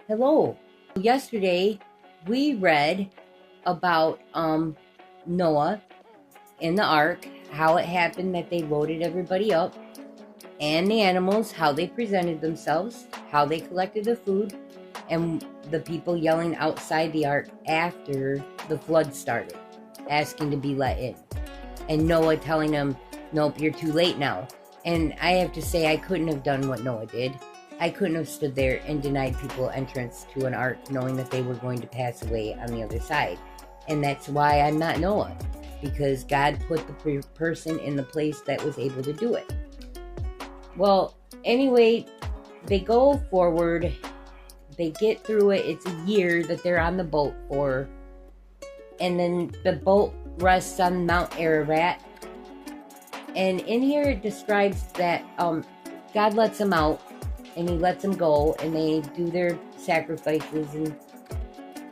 Hello. Yesterday we read about Noah and the ark, how it happened that they loaded everybody up, and the animals, how they presented themselves, how they collected the food, and the people yelling outside the ark after the flood started, asking to be let in. And Noah telling them, nope, you're too late now. And I have to say, I couldn't have done what Noah did. I couldn't have stood there and denied people entrance to an ark knowing that they were going to pass away on the other side. And that's why I'm not Noah, because God put the person in the place that was able to do it. Well, anyway, they go forward. They get through it. It's a year that they're on the boat for. And then the boat rests on Mount Ararat. And in here it describes that God lets them out. And he lets them go, and they do their sacrifices. And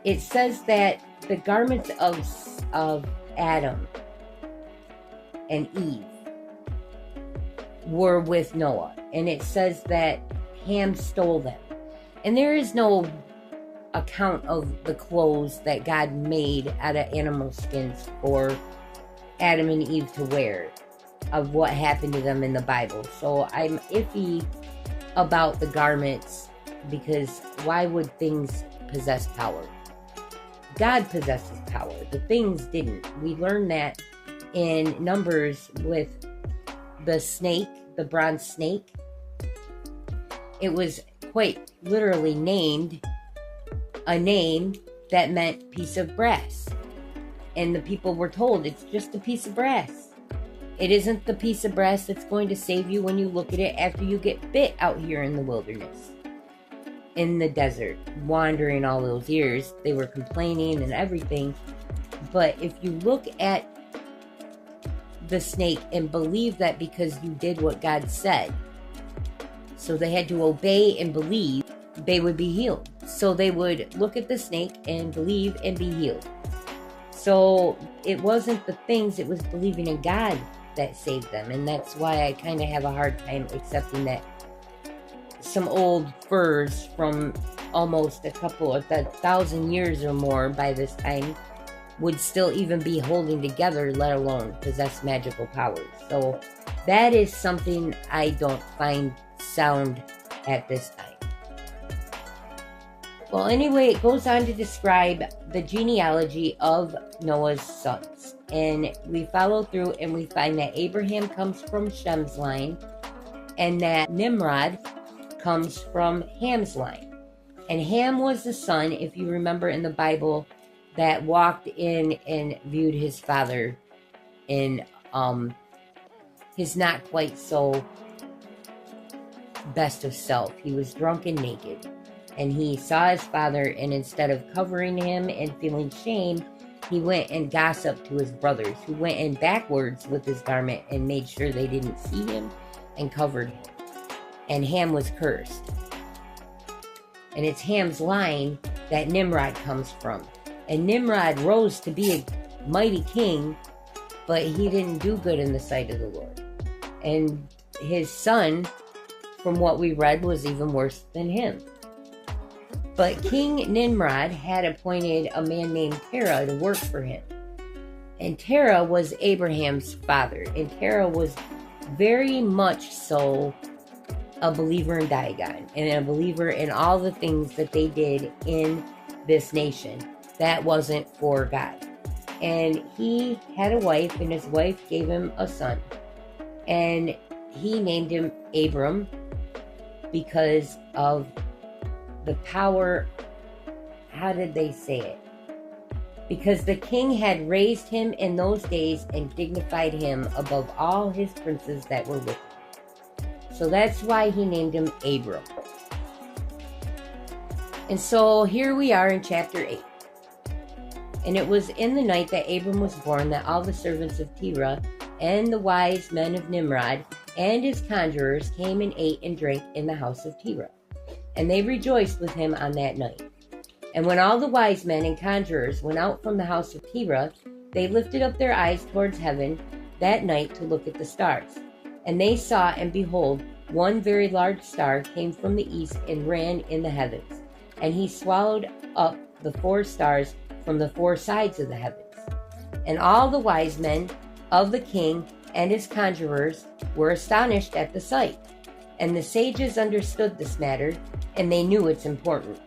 it says that the garments of Adam and Eve were with Noah. And it says that Ham stole them. And there is no account of the clothes that God made out of animal skins for Adam and Eve to wear, of what happened to them in the Bible. So I'm iffy about the garments, because why would things possess power? God possesses power. The things didn't. We learned that in Numbers with the snake, the bronze snake. It was quite literally named a name that meant piece of brass. And the people were told it's just a piece of brass. It isn't the piece of brass that's going to save you when you look at it after you get bit out here in the wilderness, in the desert, wandering all those years. They were complaining and everything. But if you look at the snake and believe that because you did what God said, so they had to obey and believe, they would be healed. So they would look at the snake and believe and be healed. So it wasn't the things, it was believing in God that saved them. And that's why I kind of have a hard time accepting that some old furs from almost a couple of 1,000 years or more by this time would still even be holding together, let alone possess magical powers. So that is something I don't find sound at this time. Well, anyway, it goes on to describe the genealogy of Noah's sons. And we follow through and we find that Abraham comes from Shem's line, and that Nimrod comes from Ham's line. And Ham was the son, if you remember in the Bible, that walked in and viewed his father in his not quite so best of self. He was drunk and naked. And he saw his father, and instead of covering him and feeling shame, he went and gossiped to his brothers, who went in backwards with his garment and made sure they didn't see him and covered him. And Ham was cursed. And it's Ham's line that Nimrod comes from. And Nimrod rose to be a mighty king, but he didn't do good in the sight of the Lord. And his son, from what we read, was even worse than him. But King Nimrod had appointed a man named Terah to work for him. And Terah was Abraham's father. And Terah was very much so a believer in Dagon and a believer in all the things that they did in this nation that wasn't for God. And he had a wife, and his wife gave him a son. And he named him Abram because of the power. How did they say it? Because the king had raised him in those days and dignified him above all his princes that were with him. So that's why he named him Abram. And so here we are in chapter 8. And it was in the night that Abram was born that all the servants of Terah and the wise men of Nimrod and his conjurers came and ate and drank in the house of Terah. And they rejoiced with him on that night. And when all the wise men and conjurers went out from the house of Terah, they lifted up their eyes towards heaven that night to look at the stars. And they saw, and behold, one very large star came from the east and ran in the heavens. And he swallowed up the 4 stars from the 4 sides of the heavens. And all the wise men of the king and his conjurers were astonished at the sight. And the sages understood this matter, and they knew its importance.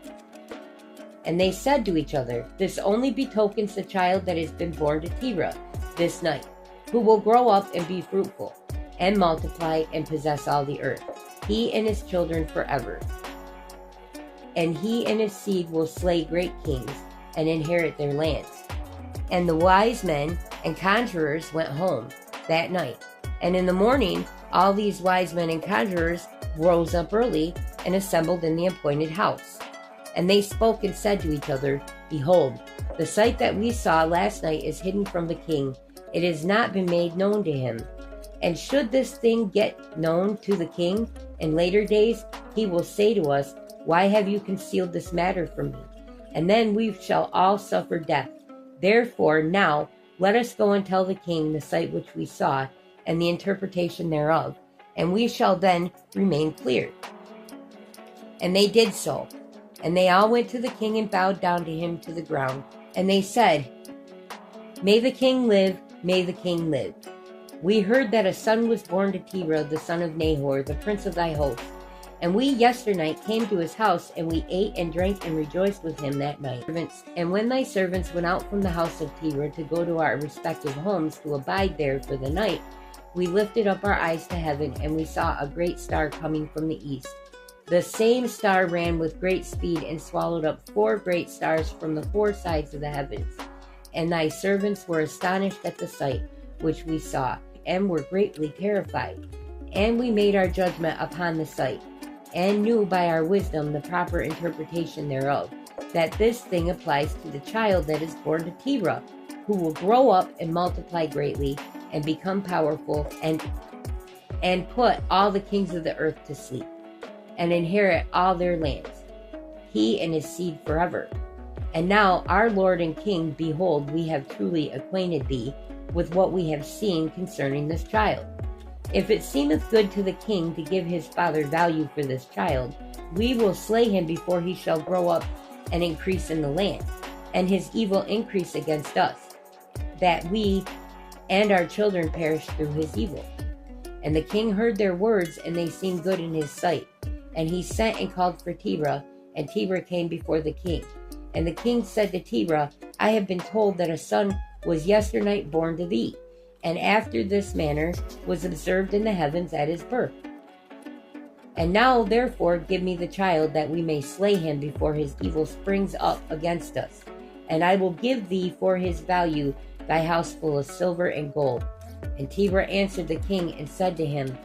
And they said to each other, "This only betokens the child that has been born to Terah this night, who will grow up and be fruitful, and multiply and possess all the earth, he and his children forever. And he and his seed will slay great kings and inherit their lands." And the wise men and conjurers went home that night. And in the morning, all these wise men and conjurers rose up early and assembled in the appointed house. And they spoke and said to each other, "Behold, the sight that we saw last night is hidden from the king. It has not been made known to him. And should this thing get known to the king in later days, he will say to us, 'Why have you concealed this matter from me?' And then we shall all suffer death. Therefore now let us go and tell the king the sight which we saw, and the interpretation thereof, and we shall then remain clear." And they did so. And they all went to the king and bowed down to him to the ground. And they said, "May the king live, may the king live. We heard that a son was born to Terah, the son of Nahor, the prince of thy host. And we yesternight came to his house, and we ate and drank and rejoiced with him that night. And when thy servants went out from the house of Terah to go to our respective homes to abide there for the night, we lifted up our eyes to heaven, and we saw a great star coming from the east. The same star ran with great speed and swallowed up 4 great stars from the 4 sides of the heavens. And thy servants were astonished at the sight which we saw, and were greatly terrified. And we made our judgment upon the sight, and knew by our wisdom the proper interpretation thereof, that this thing applies to the child that is born to Terah, who will grow up and multiply greatly, and become powerful, and put all the kings of the earth to sleep, and inherit all their lands, he and his seed forever. And now, our Lord and King, behold, we have truly acquainted thee with what we have seen concerning this child. If it seemeth good to the king to give his father value for this child, we will slay him before he shall grow up and increase in the land, and his evil increase against us, that we and our children perish through his evil." And the king heard their words, and they seemed good in his sight. And he sent and called for Terah, and Terah came before the king. And the king said to Terah, "I have been told that a son was yesternight born to thee, and after this manner was observed in the heavens at his birth. And now therefore give me the child, that we may slay him before his evil springs up against us. And I will give thee for his value thy house full of silver and gold." And Terah answered the king and said to him,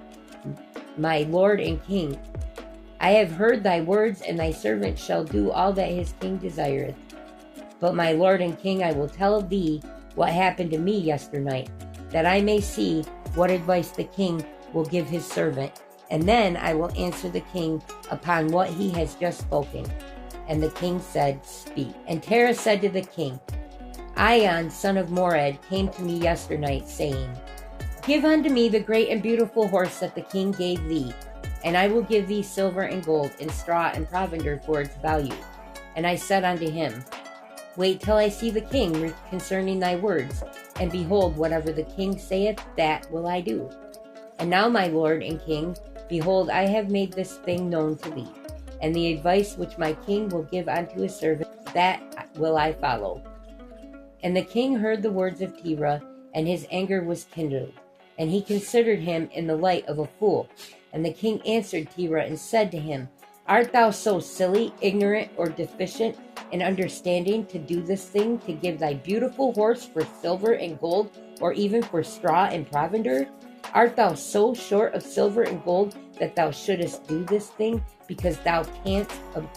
"My lord and king, I have heard thy words, and thy servant shall do all that his king desireth. But my lord and king, I will tell thee what happened to me yesternight, that I may see what advice the king will give his servant, and then I will answer the king upon what he has just spoken." And the king said, "Speak." And Terah said to the king, "Ion, son of Mored, came to me yesternight, saying, 'Give unto me the great and beautiful horse that the king gave thee, and I will give thee silver and gold, and straw and provender for its value.' And I said unto him, Wait till I see the king concerning thy words, and behold, whatever the king saith, that will I do. And now, my lord and king, behold, I have made this thing known to thee, and the advice which my king will give unto his servant, that will I follow." And the king heard the words of Terah, and his anger was kindled, and he considered him in the light of a fool. And the king answered Terah and said to him, "Art thou so silly, ignorant, or deficient in understanding to do this thing, to give thy beautiful horse for silver and gold, or even for straw and provender? Art thou so short of silver and gold that thou shouldest do this thing, because thou canst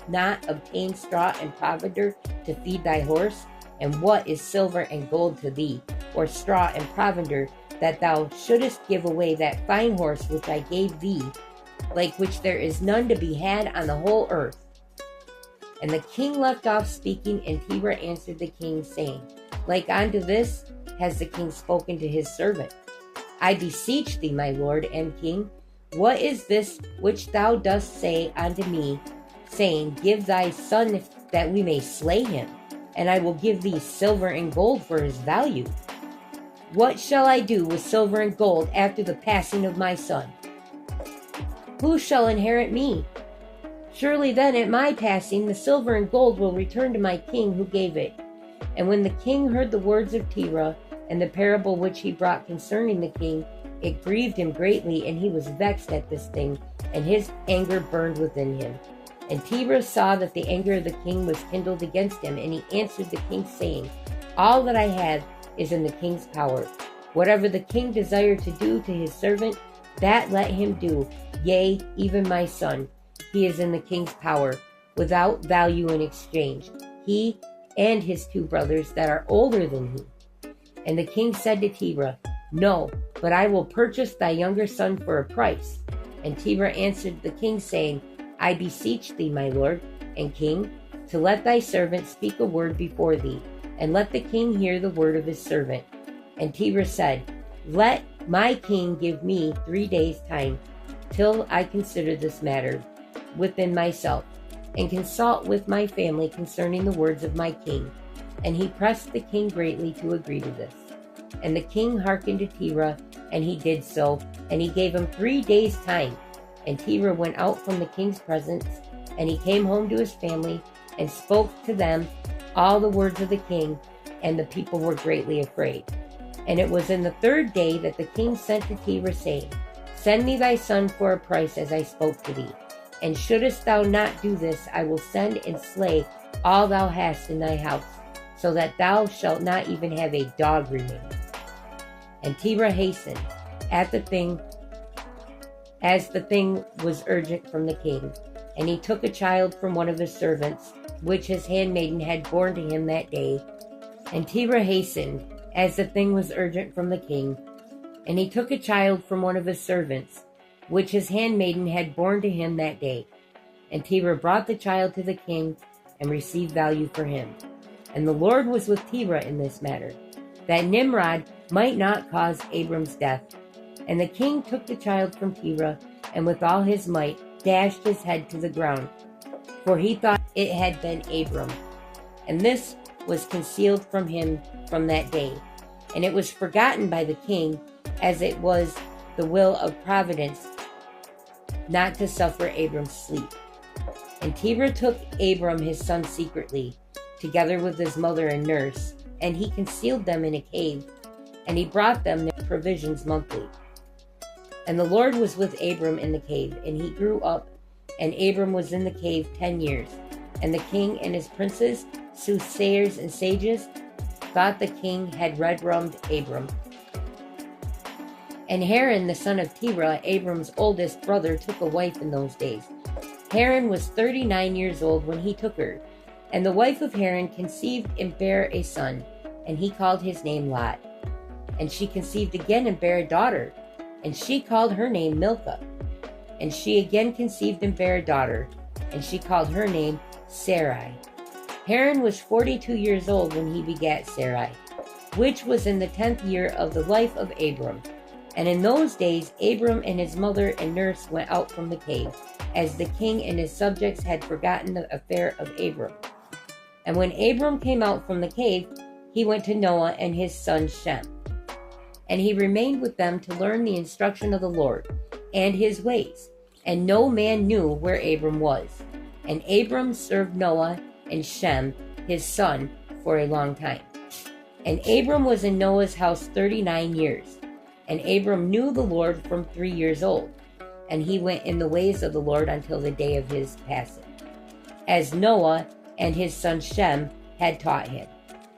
not obtain straw and provender to feed thy horse? And what is silver and gold to thee, or straw and provender, that thou shouldest give away that fine horse which I gave thee, like which there is none to be had on the whole earth? And the king left off speaking, and Terah answered the king, saying, Like unto this has the king spoken to his servant. I beseech thee, my lord and king, what is this which thou dost say unto me, saying, Give thy son that we may slay him, and I will give thee silver and gold for his value? What shall I do with silver and gold after the passing of my son? Who shall inherit me? Surely then at my passing the silver and gold will return to my king who gave it. And when the king heard the words of Terah, and the parable which he brought concerning the king, it grieved him greatly, and he was vexed at this thing, and his anger burned within him. And Terah saw that the anger of the king was kindled against him, and he answered the king, saying, All that I have is in the king's power. Whatever the king desired to do to his servant, that let him do. Yea, even my son, he is in the king's power, without value in exchange, he and his 2 brothers that are older than he. And the king said to Terah, No, but I will purchase thy younger son for a price. And Terah answered the king, saying, I beseech thee, my lord and king, to let thy servant speak a word before thee, and let the king hear the word of his servant. And Terah said, Let my king give me 3 days' time, till I consider this matter within myself, and consult with my family concerning the words of my king. And he pressed the king greatly to agree to this. And the king hearkened to Terah, and he did so, and he gave him 3 days' time. And Terah went out from the king's presence, and he came home to his family, and spoke to them all the words of the king, and the people were greatly afraid. And it was in the 3rd day that the king sent to Terah, saying, Send me thy son for a price, as I spoke to thee. And shouldest thou not do this, I will send and slay all thou hast in thy house, so that thou shalt not even have a dog remain. And Terah hastened at the thing, as the thing was urgent from the king. And he took a child from one of his servants, which his handmaiden had borne to him that day. And Terah hastened, as the thing was urgent from the king. And he took a child from one of his servants, which his handmaiden had borne to him that day. And Terah brought the child to the king, and received value for him. And the Lord was with Terah in this matter, that Nimrod might not cause Abram's death. And the king took the child from Terah, and with all his might dashed his head to the ground, for he thought it had been Abram. And this was concealed from him from that day. And it was forgotten by the king, as it was the will of providence not to suffer Abram's sleep. And Terah took Abram his son secretly, together with his mother and nurse, and he concealed them in a cave, and he brought them their provisions monthly. And the Lord was with Abram in the cave, and he grew up, and Abram was in the cave 10 years. And the king and his princes, soothsayers and sages, thought the king had red-rummed Abram. And Haran, the son of Terah, Abram's oldest brother, took a wife in those days. Haran was 39 years old when he took her. And the wife of Haran conceived and bare a son, and he called his name Lot. And she conceived again and bare a daughter, and she called her name Milcah. And she again conceived and bare a daughter, and she called her name Sarai. Haran was 42 years old when he begat Sarai, which was in the 10th year of the life of Abram. And in those days Abram and his mother and nurse went out from the cave, as the king and his subjects had forgotten the affair of Abram. And when Abram came out from the cave, he went to Noah and his son Shem. And he remained with them to learn the instruction of the Lord and his ways. And no man knew where Abram was. And Abram served Noah and Shem, his son, for a long time. And Abram was in Noah's house 39 years. And Abram knew the Lord from 3 years old. And he went in the ways of the Lord until the day of his passing, as Noah and his son Shem had taught him.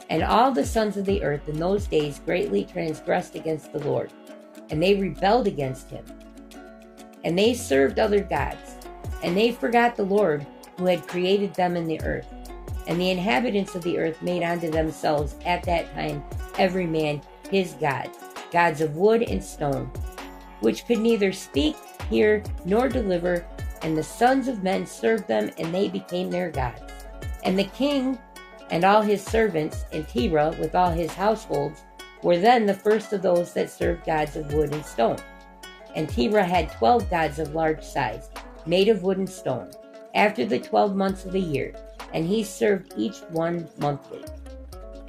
And all the sons of the earth in those days greatly transgressed against the Lord, and they rebelled against him. and they served other gods, and they forgot the Lord who had created them in the earth. And the inhabitants of the earth made unto themselves at that time every man his god, gods of wood and stone, which could neither speak, hear, nor deliver, and the sons of men served them, and they became their gods. And the king and all his servants, and Terah with all his households, were then the first of those that served gods of wood and stone. And Terah had 12 gods of large size, made of wood and stone, after the 12 months of the year, and he served each one monthly.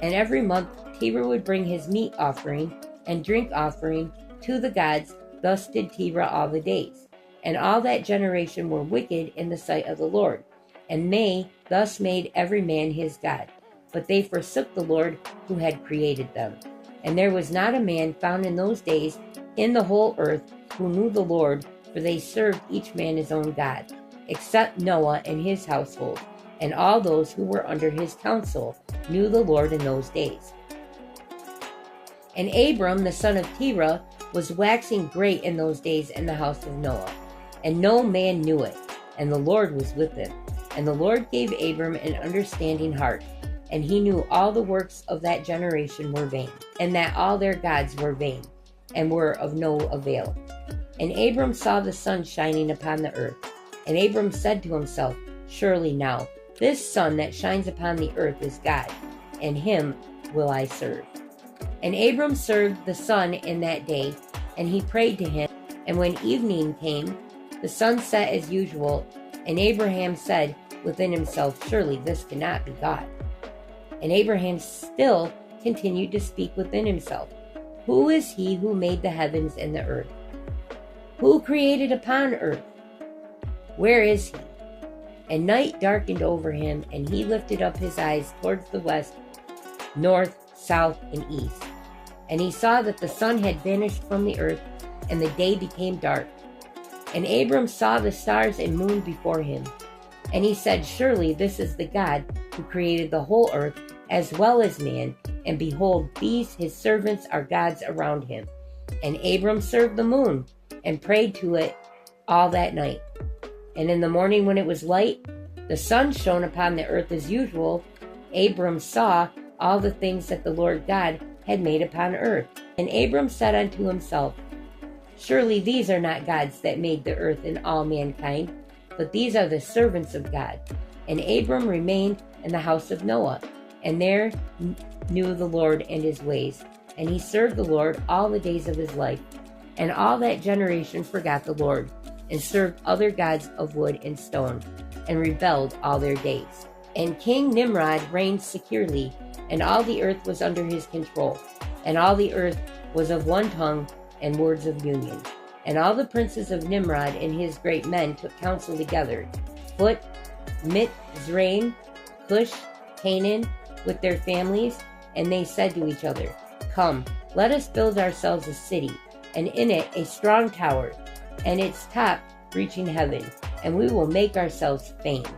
And every month Terah would bring his meat offering and drink offering to the gods. Thus did Terah all the days. And all that generation were wicked in the sight of the Lord, and they thus made every man his god. But they forsook the Lord who had created them. And there was not a man found in those days in the whole earth who knew the Lord, for they served each man his own god, except Noah and his household, and all those who were under his counsel knew the Lord in those days. And Abram the son of Terah was waxing great in those days in the house of Noah, and no man knew it, and the Lord was with him. And the Lord gave Abram an understanding heart, and he knew all the works of that generation were vain, and that all their gods were vain, and were of no avail. And Abram saw the sun shining upon the earth, and Abram said to himself, Surely now, this sun that shines upon the earth is God, and him will I serve. And Abram served the sun in that day, and he prayed to him. And when evening came, the sun set as usual, and Abraham said within himself, Surely this cannot be God. And Abraham still continued to speak within himself, Who is he who made the heavens and the earth? Who created upon earth? Where is he? And night darkened over him, and he lifted up his eyes towards the west, north, south, and east. And he saw that the sun had vanished from the earth, and the day became dark. And Abram saw the stars and moon before him. And he said, Surely this is the God who created the whole earth, as well as man. And behold, these his servants are gods around him. And Abram served the moon, and prayed to it all that night. And in the morning when it was light, the sun shone upon the earth as usual. Abram saw all the things that the Lord God had made upon earth. And Abram said unto himself, Surely these are not gods that made the earth and all mankind, but these are the servants of God. And Abram remained in the house of Noah, and there knew the Lord and his ways. And he served the Lord all the days of his life. And all that generation forgot the Lord, and served other gods of wood and stone, and rebelled all their days. And King Nimrod reigned securely, and all the earth was under his control. And all the earth was of one tongue and words of union. And all the princes of Nimrod and his great men took counsel together, Phut, Mizraim, Cush, Canaan, with their families, and they said to each other, Come, let us build ourselves a city, and in it a strong tower, and its top reaching heaven, and we will make ourselves famed,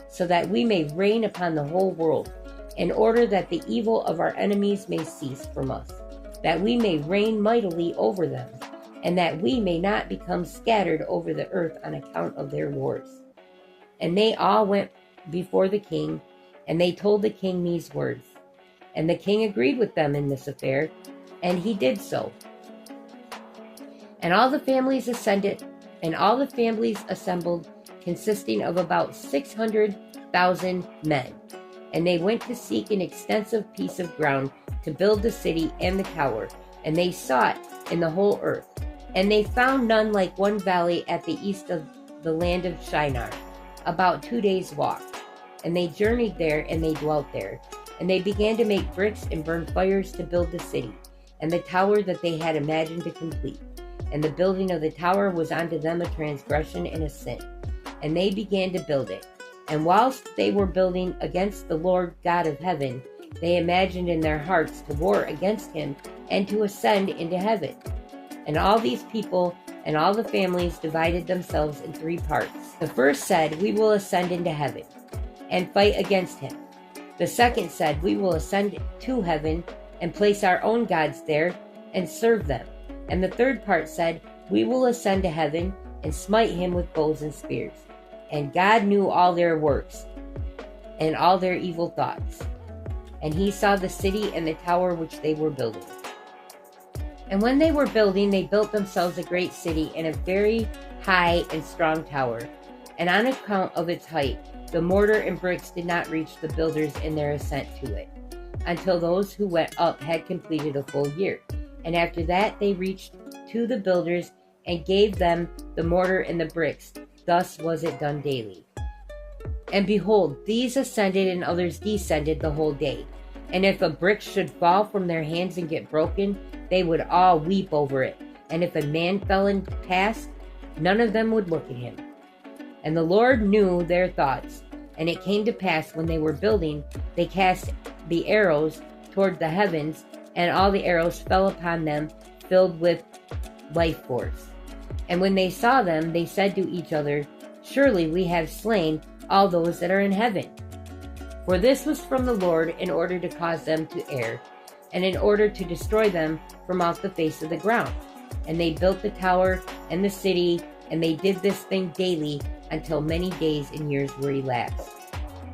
so that we may reign upon the whole world, in order that the evil of our enemies may cease from us, that we may reign mightily over them, and that we may not become scattered over the earth on account of their wars. And they all went before the king, and they told the king these words. And the king agreed with them in this affair, and he did so. And all the families assembled, consisting of about 600,000 men. And they went to seek an extensive piece of ground to build the city and the tower, and they sought in the whole earth. And they found none like one valley at the east of the land of Shinar, about 2 days' walk. And they journeyed there, and they dwelt there. And they began to make bricks and burn fires to build the city, and the tower that they had imagined to complete. And the building of the tower was unto them a transgression and a sin. And they began to build it. And whilst they were building against the Lord God of heaven, they imagined in their hearts to war against him and to ascend into heaven. And all these people and all the families divided themselves in 3 parts. The first said, We will ascend into heaven and fight against him. The second said, We will ascend to heaven and place our own gods there and serve them. And the third part said, We will ascend to heaven and smite him with bows and spears. And God knew all their works and all their evil thoughts. And he saw the city and the tower which they were building. And when they were building, they built themselves a great city and a very high and strong tower. And on account of its height, the mortar and bricks did not reach the builders in their ascent to it, until those who went up had completed a full year. And after that they reached to the builders and gave them the mortar and the bricks. Thus was it done daily. And behold, these ascended and others descended the whole day. And if a brick should fall from their hands and get broken, they would all weep over it. And if a man fell in task, none of them would look at him. And the Lord knew their thoughts. And it came to pass, when they were building, they cast the arrows toward the heavens, and all the arrows fell upon them, filled with life force. And when they saw them, they said to each other, Surely we have slain all those that are in heaven. For this was from the Lord, in order to cause them to err, and in order to destroy them from off the face of the ground. And they built the tower and the city, and they did this thing daily, until many days and years were elapsed.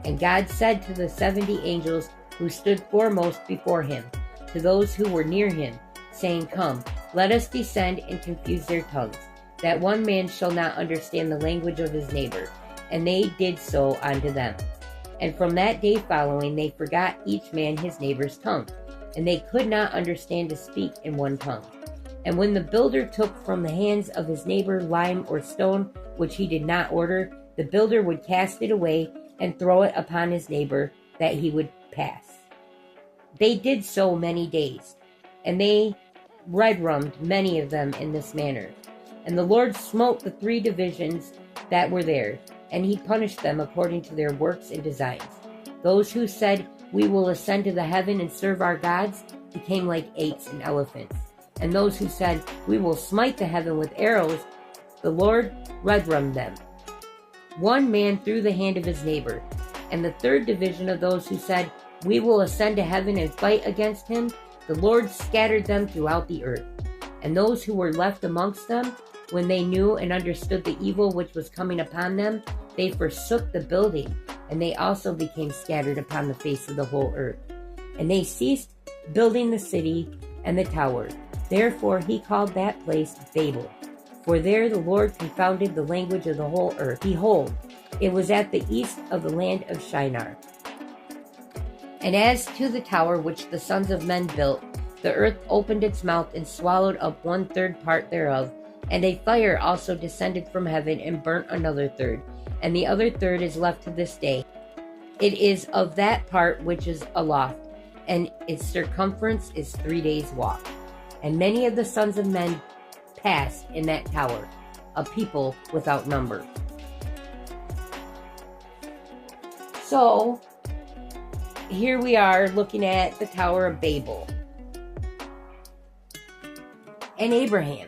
And God said to the 70 angels who stood foremost before him, to those who were near him, saying, Come, let us descend and confuse their tongues, that one man shall not understand the language of his neighbor. And they did so unto them. And from that day following they forgot each man his neighbor's tongue, and they could not understand to speak in one tongue. And when the builder took from the hands of his neighbor lime or stone, which he did not order, the builder would cast it away and throw it upon his neighbor, that he would pass. They did so many days, and they red-rummed many of them in this manner. And the Lord smote the 3 divisions that were there, and he punished them according to their works and designs. Those who said, We will ascend to the heaven and serve our gods, became like apes and elephants. And those who said, We will smite the heaven with arrows, the Lord red-rummed them. One man through the hand of his neighbor. And the 3rd division of those who said, We will ascend to heaven and fight against him, the Lord scattered them throughout the earth. And those who were left amongst them, when they knew and understood the evil which was coming upon them, they forsook the building, and they also became scattered upon the face of the whole earth. And they ceased building the city and the tower. Therefore he called that place Babel, for there the Lord confounded the language of the whole earth. Behold, it was at the east of the land of Shinar. And as to the tower which the sons of men built, the earth opened its mouth and swallowed up 1/3 part thereof, and a fire also descended from heaven and burnt another third, and the other third is left to this day. It is of that part which is aloft, and its circumference is 3 days' walk. And many of the sons of men passed in that tower, a people without number. So, here we are looking at the Tower of Babel. And Abraham.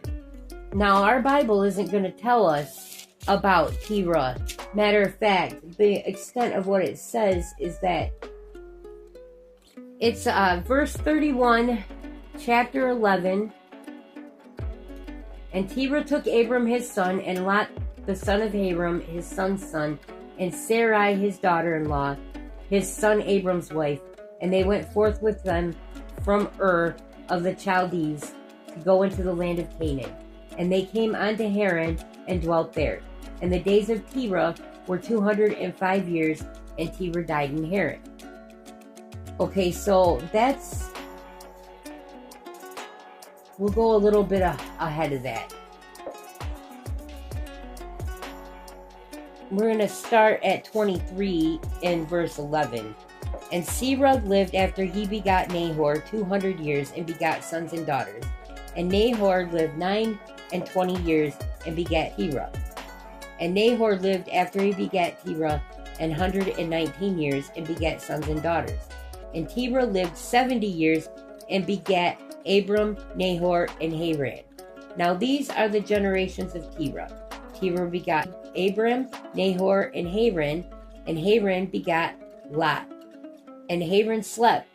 Now, our Bible isn't going to tell us about Terah. Matter of fact, the extent of what it says is that it's verse 31, chapter 11. And Terah took Abram his son, and Lot the son of Abram his son's son, and Sarai his daughter-in-law, his son Abram's wife, and they went forth with them from Ur of the Chaldees to go into the land of Canaan. And they came unto Haran and dwelt there. And the days of Terah were 205 years, and Terah died in Haran. Okay, so we'll go a little bit ahead of that. We're going to start at 23 in verse 11. And Serug lived after he begot Nahor 200 years and begot sons and daughters. And Nahor lived 29 years and begat Terah. And Nahor lived after he begat Terah 119 years and begat sons and daughters. And Terah lived 70 years and begat Abram, Nahor, and Haran. Now these are the generations of Terah. Terah begot Abram, Nahor, and Haran begot Lot. And Haran slept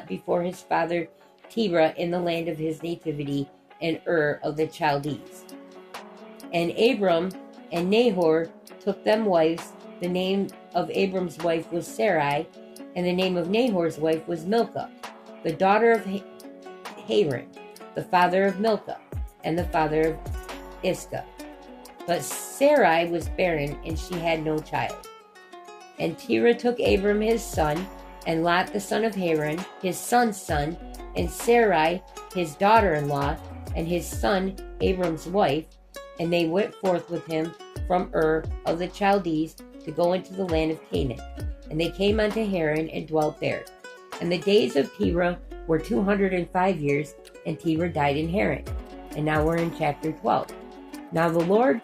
before his father Terah in the land of his nativity in Ur of the Chaldees. And Abram and Nahor took them wives. The name of Abram's wife was Sarai, and the name of Nahor's wife was Milcah, the daughter of Haran, the father of Milcah, and the father of Iscah. But Sarai was barren, and she had no child. And Terah took Abram his son, and Lot the son of Haran, his son's son, and Sarai his daughter-in-law, and his son Abram's wife, and they went forth with him from Ur of the Chaldees to go into the land of Canaan. And they came unto Haran and dwelt there. And the days of Terah were 205 years, and Terah died in Haran. And now we're in chapter 12. Now the Lord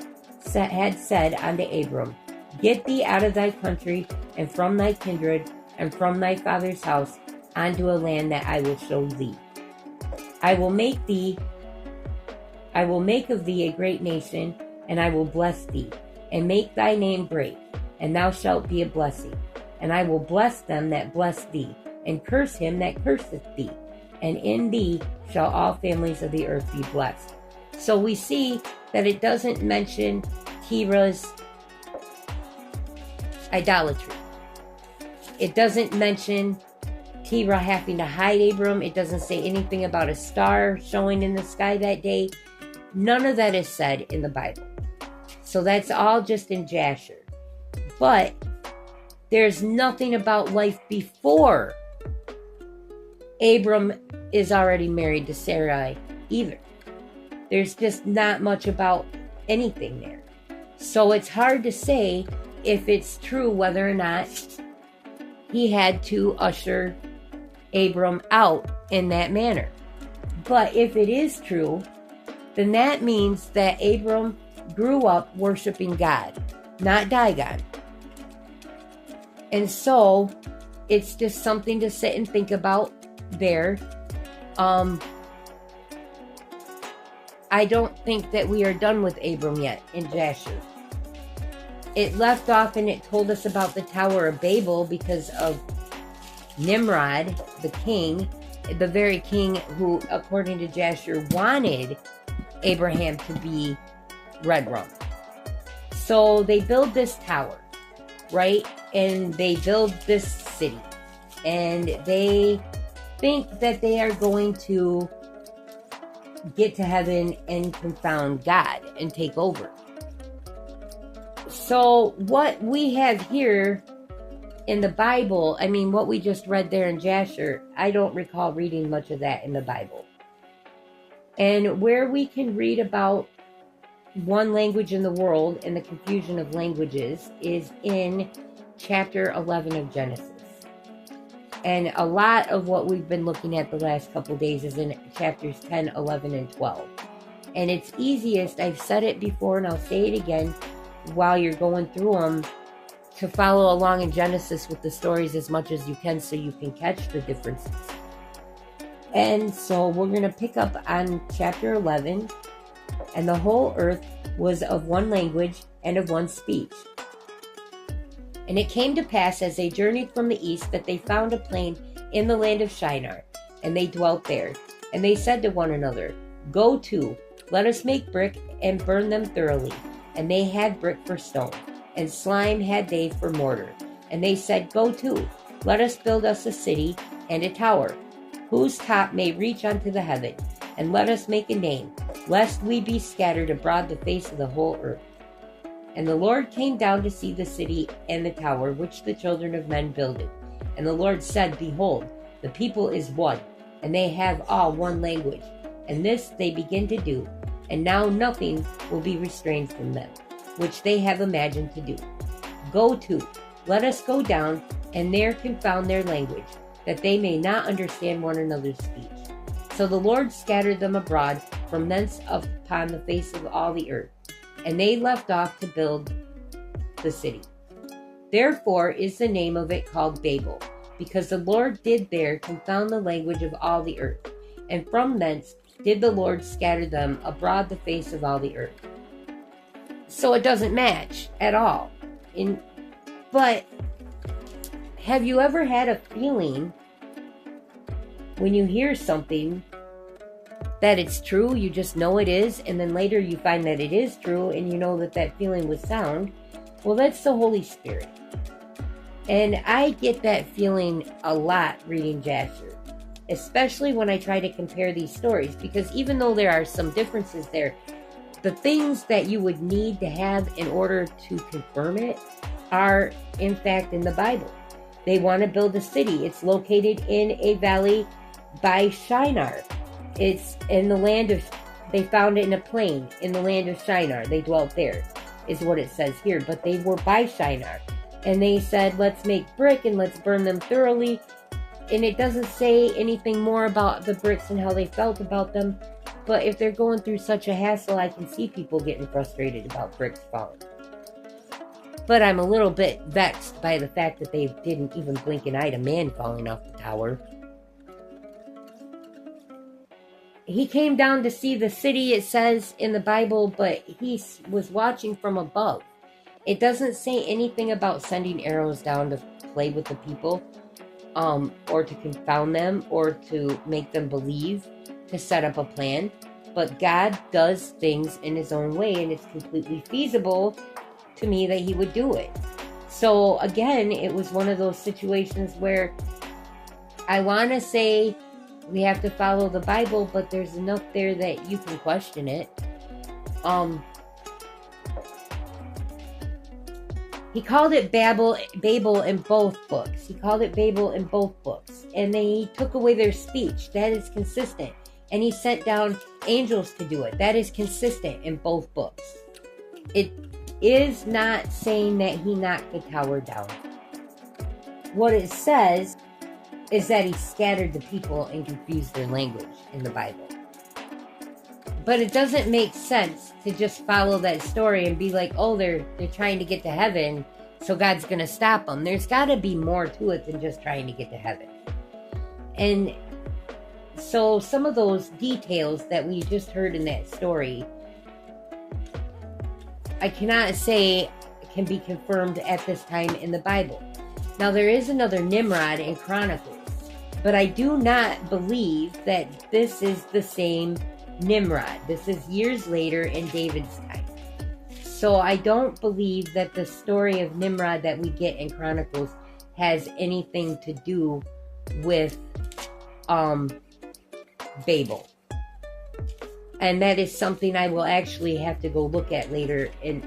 had said unto Abram, Get thee out of thy country, and from thy kindred, and from thy father's house, unto a land that I will show thee. I will make of thee a great nation, and I will bless thee, and make thy name great, and thou shalt be a blessing. And I will bless them that bless thee, and curse him that curseth thee. And in thee shall all families of the earth be blessed. So we see that it doesn't mention Terah's idolatry. It doesn't mention Terah having to hide Abram. It doesn't say anything about a star showing in the sky that day. None of that is said in the Bible. So that's all just in Jasher. But there's nothing about life before Abram is already married to Sarai either. There's just not much about anything there. So it's hard to say if it's true whether or not he had to usher Abram out in that manner. But if it is true, then that means that Abram grew up worshiping God, not Dagon. And so it's just something to sit and think about there. I don't think that we are done with Abram yet in Jasher. It left off and it told us about the Tower of Babel because of Nimrod, the king, the very king who, according to Jasher, wanted Abraham to be red rum. So they build this tower, right? And they build this city. And they think that they are going to get to heaven and confound God and take over. So what we have here in the Bible, I mean, what we just read there in Jasher, I don't recall reading much of that in the Bible. And where we can read about one language in the world and the confusion of languages is in chapter 11 of Genesis. And a lot of what we've been looking at the last couple days is in chapters 10, 11, and 12. And it's easiest, I've said it before and I'll say it again while you're going through them, to follow along in Genesis with the stories as much as you can so you can catch the differences. And so we're going to pick up on chapter 11. And the whole earth was of one language and of one speech. And it came to pass as they journeyed from the east that they found a plain in the land of Shinar, and they dwelt there. And they said to one another, Go to, let us make brick and burn them thoroughly. And they had brick for stone, and slime had they for mortar. And they said, Go to, let us build us a city and a tower, whose top may reach unto the heaven, and let us make a name, lest we be scattered abroad the face of the whole earth. And the Lord came down to see the city and the tower which the children of men builded. And the Lord said, Behold, the people is one, and they have all one language. And this they begin to do, and now nothing will be restrained from them, which they have imagined to do. Go to, let us go down, and there confound their language, that they may not understand one another's speech. So the Lord scattered them abroad from thence upon the face of all the earth, and they left off to build the city. Therefore is the name of it called Babel, because the Lord did there confound the language of all the earth, and from thence did the Lord scatter them abroad the face of all the earth. So it doesn't match at all. But have you ever had a feeling when you hear something that it's true, you just know it is, and then later you find that it is true, and you know that that feeling was sound, well, that's the Holy Spirit. And I get that feeling a lot reading Jasher, especially when I try to compare these stories, because even though there are some differences there, the things that you would need to have in order to confirm it are, in fact, in the Bible. They want to build a city. It's located in a valley by Shinar. It's in the land of, they found it in a plain in the land of Shinar. They dwelt there, is what it says here. But they were by Shinar. And they said, let's make brick and let's burn them thoroughly. And it doesn't say anything more about the bricks and how they felt about them. But if they're going through such a hassle, I can see people getting frustrated about bricks falling. But I'm a little bit vexed by the fact that they didn't even blink an eye to man falling off the tower. He came down to see the city, it says in the Bible, but he was watching from above. It doesn't say anything about sending arrows down to play with the people, or to confound them, or to make them believe, to set up a plan. But God does things in his own way, and it's completely feasible to me that he would do it. So again, it was one of those situations where I want to say we have to follow the Bible, but there's enough there that you can question it. He called it Babel in both books. He called it Babel in both books. And they took away their speech. That is consistent. And he sent down angels to do it. That is consistent in both books. It is not saying that he knocked the tower down. What it says is that he scattered the people and confused their language in the Bible. But it doesn't make sense to just follow that story and be like, oh, they're trying to get to heaven, so God's going to stop them. There's got to be more to it than just trying to get to heaven. And so some of those details that we just heard in that story, I cannot say can be confirmed at this time in the Bible. Now, there is another Nimrod in Chronicles, but I do not believe that this is the same Nimrod. This is years later in David's time. So I don't believe that the story of Nimrod that we get in Chronicles has anything to do with Babel. And that is something I will actually have to go look at later and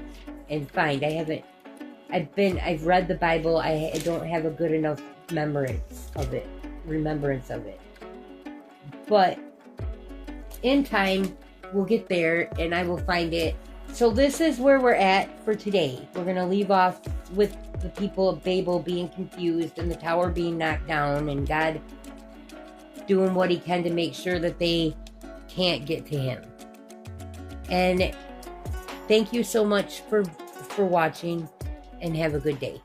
find. I've read the Bible. I don't have a good enough remembrance of it. But in time, we'll get there and I will find it. So this is where we're at for today. We're going to leave off with the people of Babel being confused and the tower being knocked down and God doing what he can to make sure that they can't get to him. And thank you so much for watching and have a good day.